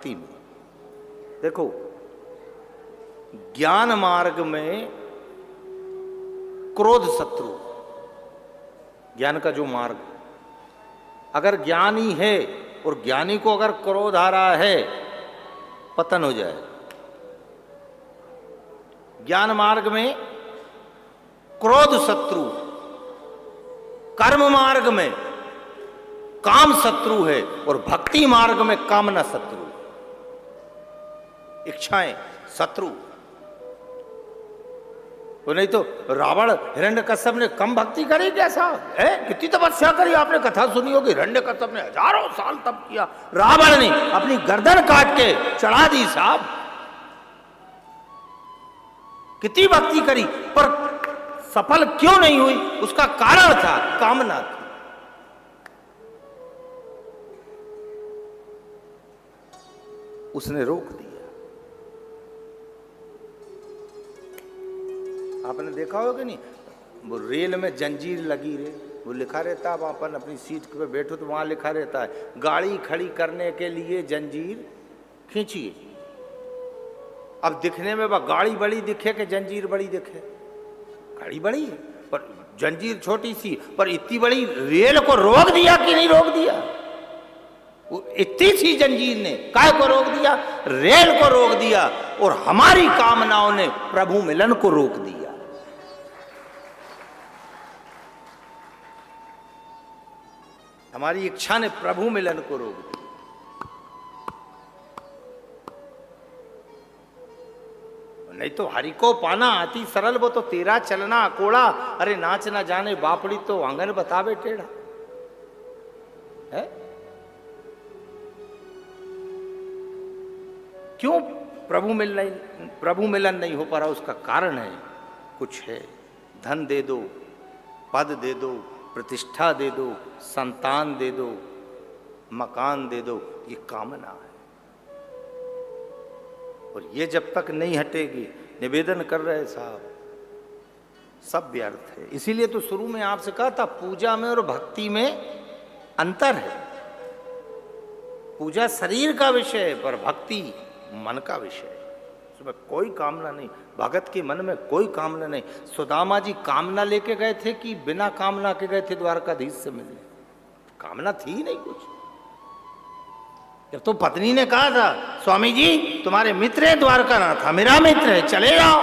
तीन। देखो, ज्ञान मार्ग में क्रोध शत्रु, ज्ञान का जो मार्ग, अगर ज्ञानी है और ज्ञानी को अगर क्रोध आ रहा है, पतन हो जाए। ज्ञान मार्ग में क्रोध शत्रु, कर्म मार्ग में काम शत्रु है और भक्ति मार्ग में कामना शत्रु, इच्छाएं शत्रु। तो नहीं तो रावण हिरण्यकश्यप ने कम भक्ति करी क्या साहब? कितनी तपस्या करी आपने, कथा सुनी होगी। हिरण्यकश्यप ने हजारों साल तप किया, रावण ने अपनी गर्दन काट के चढ़ा दी साहब। कितनी भक्ति करी पर सफल क्यों नहीं हुई? उसका कारण था कामना थी। उसने रोक दिया। आपने देखा होगा कि नहीं, वो रेल में जंजीर लगी रहे, वो लिखा रहता है, वहां पर अपनी सीट पे बैठो तो वहां लिखा रहता है, गाड़ी खड़ी करने के लिए जंजीर खींचिए। अब दिखने में वह गाड़ी बड़ी दिखे कि जंजीर बड़ी दिखे? गाड़ी बड़ी है पर जंजीर छोटी सी, पर इतनी बड़ी रेल को रोक दिया कि नहीं रोक दिया? वो इतनी सी जंजीर ने काय को रोक दिया? रेल को रोक दिया। और हमारी कामनाओं ने प्रभु मिलन को रोक दिया। हमारी इच्छा ने प्रभु मिलन को रोक दिया। नहीं तो हरि को पाना अति सरल, वो तो तेरा चलना अकोड़ा। अरे नाच ना जाने बापड़ी तो आंगन बतावे टेढ़ा है। क्यों प्रभु मिलन नहीं हो पा रहा? उसका कारण है, कुछ है। धन दे दो, पद दे दो, प्रतिष्ठा दे दो, संतान दे दो, मकान दे दो, ये कामना है। और ये जब तक नहीं हटेगी, निवेदन कर रहे साहब, सब व्यर्थ है। इसीलिए तो शुरू में आपसे कहा था, पूजा में और भक्ति में अंतर है। पूजा शरीर का विषय है पर भक्ति मन का विषय है। उसमें कोई कामना नहीं, भगत के मन में कोई कामना नहीं। सुदामा जी कामना लेके गए थे कि बिना कामना के गए थे द्वारकाधीश से मिलने? कामना थी ही नहीं कुछ। जब तो पत्नी ने कहा था, स्वामी जी तुम्हारे मित्र है द्वारकानाथ, मेरा मित्र है, चले जाओ।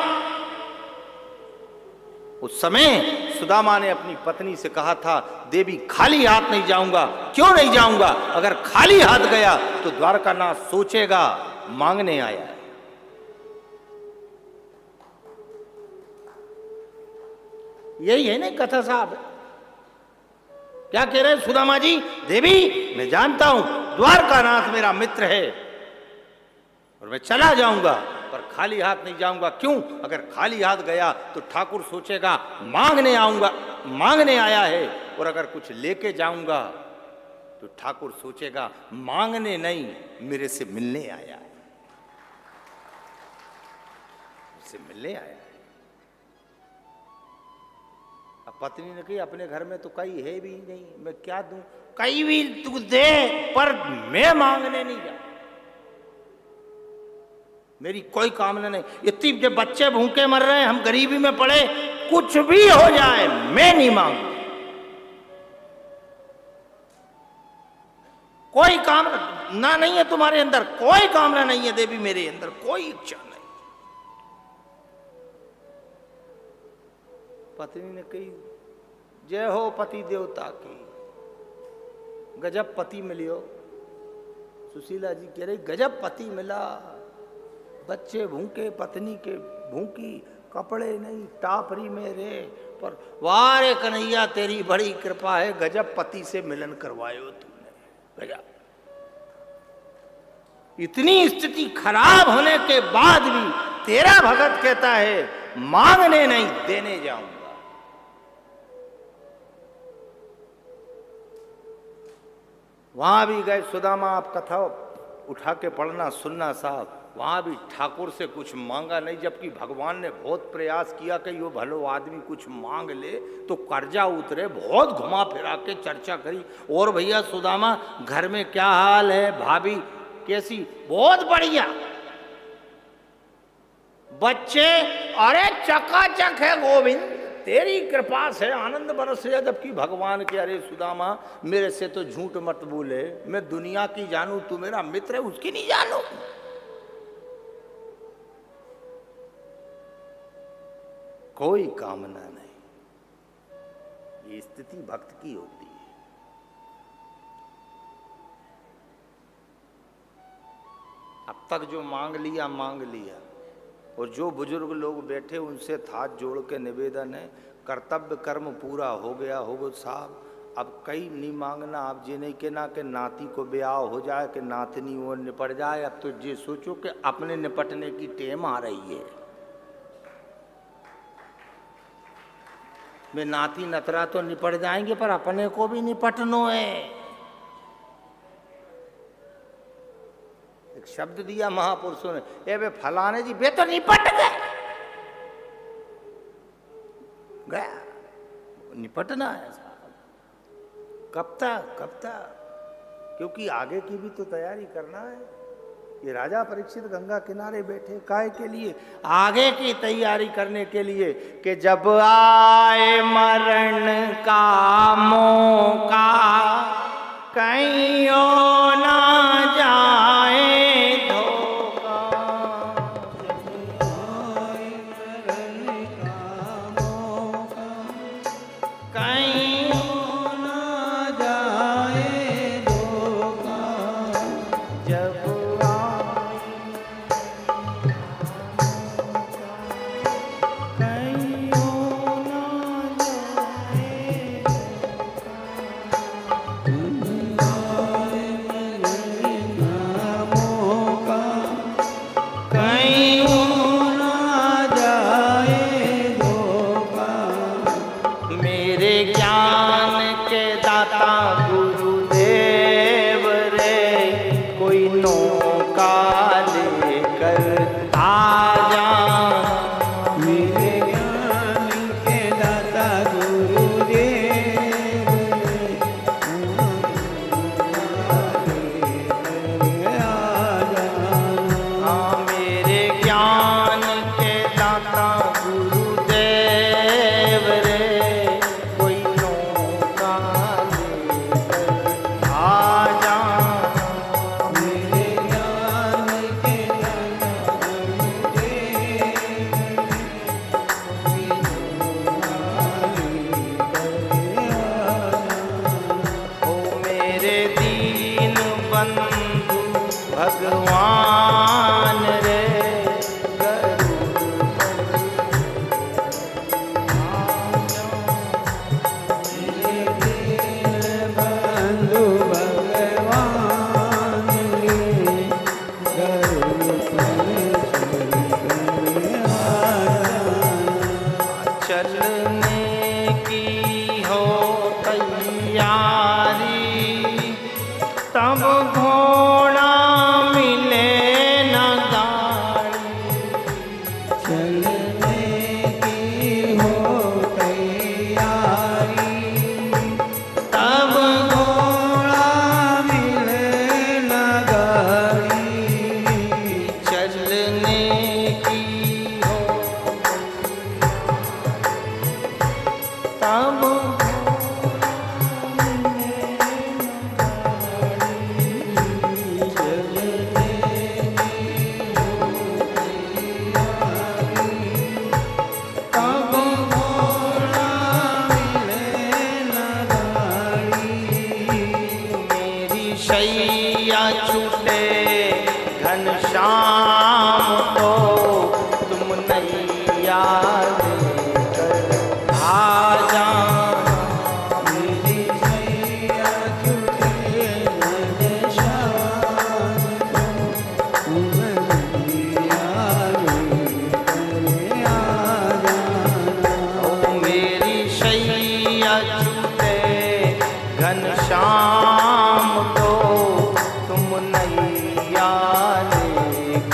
उस समय सुदामा ने अपनी पत्नी से कहा था, देवी खाली हाथ नहीं जाऊंगा। क्यों नहीं जाऊंगा? अगर खाली हाथ गया तो द्वारकानाथ सोचेगा मांगने आया है। यही है ना कथा साहब। क्या कह रहे हैं सुदामा जी? देवी मैं जानता हूं द्वारकानाथ मेरा मित्र है और मैं चला जाऊंगा, पर खाली हाथ नहीं जाऊंगा। क्यों? अगर खाली हाथ गया तो ठाकुर सोचेगा मांगने आया है, और अगर कुछ लेके जाऊंगा तो ठाकुर सोचेगा मांगने नहीं, मेरे से मिलने आया है, मुझसे मिलने आया है। अब पत्नी ने कही, अपने घर में तो कई है भी नहीं, मैं क्या दूं? कई भी तू दे पर मैं मांगने नहीं जा, मेरी कोई कामना नहीं। इतनी जब बच्चे भूखे मर रहे हैं, हम गरीबी में पड़े, कुछ भी हो जाए मैं नहीं मांगू। कोई कामना नहीं है तुम्हारे अंदर, कोई कामना नहीं है देवी मेरे अंदर, कोई इच्छा नहीं। पत्नी ने कही, जय हो पति देवता की, गजब पति मिलियो। सुशीला जी कह रही, गजब पति मिला, बच्चे भूखे, पत्नी के भूखी, कपड़े नहीं, टापरी में रे, पर वाह रे कन्हैया तेरी बड़ी कृपा है, गजब पति से मिलन करवायो तुमने, गजब। इतनी स्थिति खराब होने के बाद भी तेरा भगत कहता है मांगने नहीं, देने जाऊंगा। वहां भी गए सुदामा, आप कथा उठा के पढ़ना सुनना साहब, वहां भी ठाकुर से कुछ मांगा नहीं, जबकि भगवान ने बहुत प्रयास किया कि यो भलो आदमी कुछ मांग ले तो कर्जा उतरे। बहुत घुमा फिरा के चर्चा करी, और भैया सुदामा घर में क्या हाल है, भाभी कैसी? बहुत बढ़िया बच्चे, अरे चकाचक है गोविंद, तेरी कृपा से आनंद बरस रहा। जबकि भगवान के, अरे सुदामा मेरे से तो झूठ मत बोले, मैं दुनिया की जानू, तू मेरा मित्र है उसकी नहीं जानू। कोई कामना नहीं। ये स्थिति भक्त की होती है। अब तक जो मांग लिया मांग लिया, और जो बुजुर्ग लोग बैठे उनसे हाथ जोड़ के निवेदन है, कर्तव्य कर्म पूरा हो गया होगा साहब। अब कहीं नहीं मांगना, आप जी नहीं कहना कि नाती को ब्याह हो जाए कि नातनी वो निपट जाए। अब तो ये सोचो कि अपने निपटने की टेम आ रही है। वे नाती नतरा तो निपट जाएंगे, पर अपने को भी निपटनो है। एक शब्द दिया महापुरुषों ने, ए वे फलाने जी वे तो निपट गए, गया निपटना है साहब। कब तक, क्योंकि आगे की भी तो तैयारी करना है। ये राजा परीक्षित गंगा किनारे बैठे काहे के लिए? आगे की तैयारी करने के लिए कि जब आए मरण का मौका कहीं हो ना जाए धोखा। जब आए मरण का मौका कहीं हो ना जाए धोखा। जब भगवान रे बंधु भगवान चलने की हो तैयारी तब घोड़ा मिले न गाड़ी। चलने की हो तैयारी तब घोड़ा मिले न गाड़ी। चलने की हो तब शैया छूटे घनश्याम को तुम नैया लेकर आ जाना। मेरी शैया छूटे घनश्याम को तुम नैया लेकर आ जाना। ओ मेरी शैया छूटे घनश्याम को तुम नैया लेकर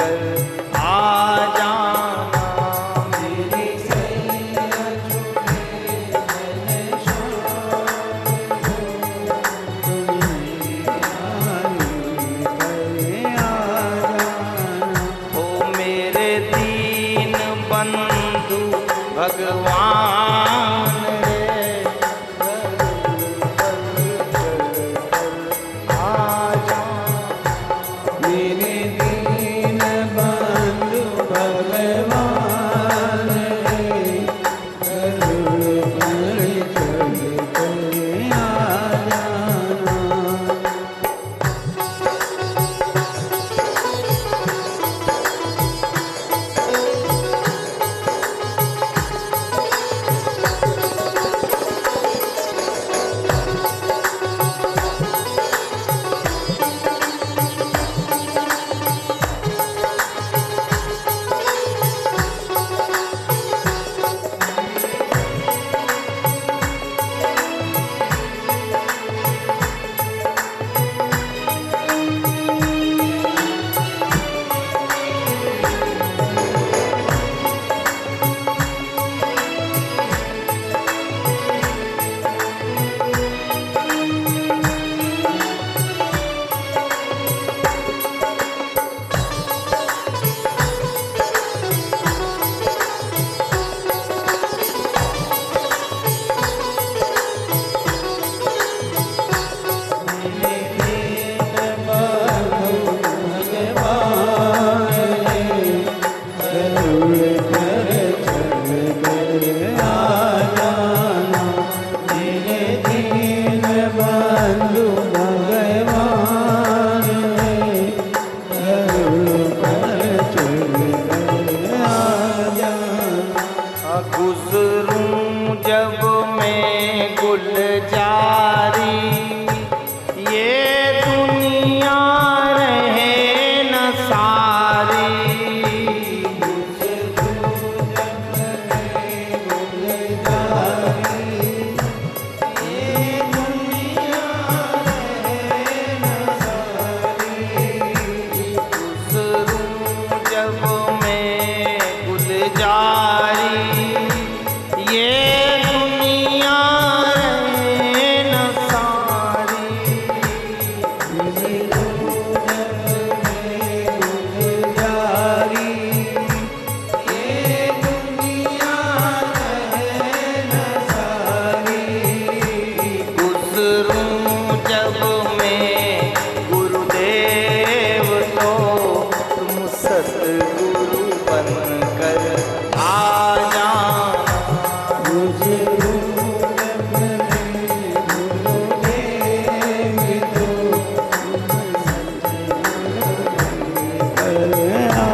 आ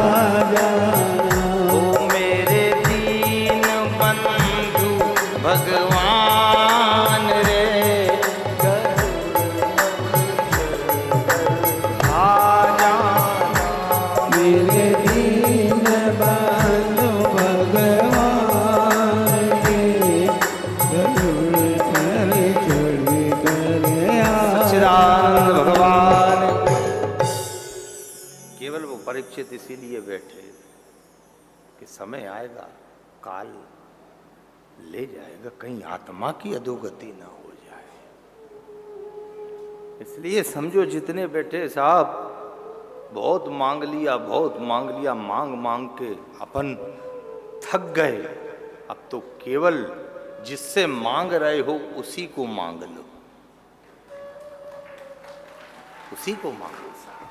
जाना। ओ मेरे दीन बंधु भगवान रे, आ जाना। मेरे दीन बंधु भगवान के गरुड़ पर चढ़ कर आ सच्चिदानंद भगवान। केवल वो परीक्षित इसीलिए बैठे कि समय आएगा, काल ले जाएगा, कहीं आत्मा की अधोगति ना हो जाए। इसलिए समझो जितने बैठे साहब, बहुत मांग लिया, बहुत मांग लिया, मांग मांग के अपन थक गए। अब तो केवल जिससे मांग रहे हो उसी को मांग लो, उसी को मांगो साहब।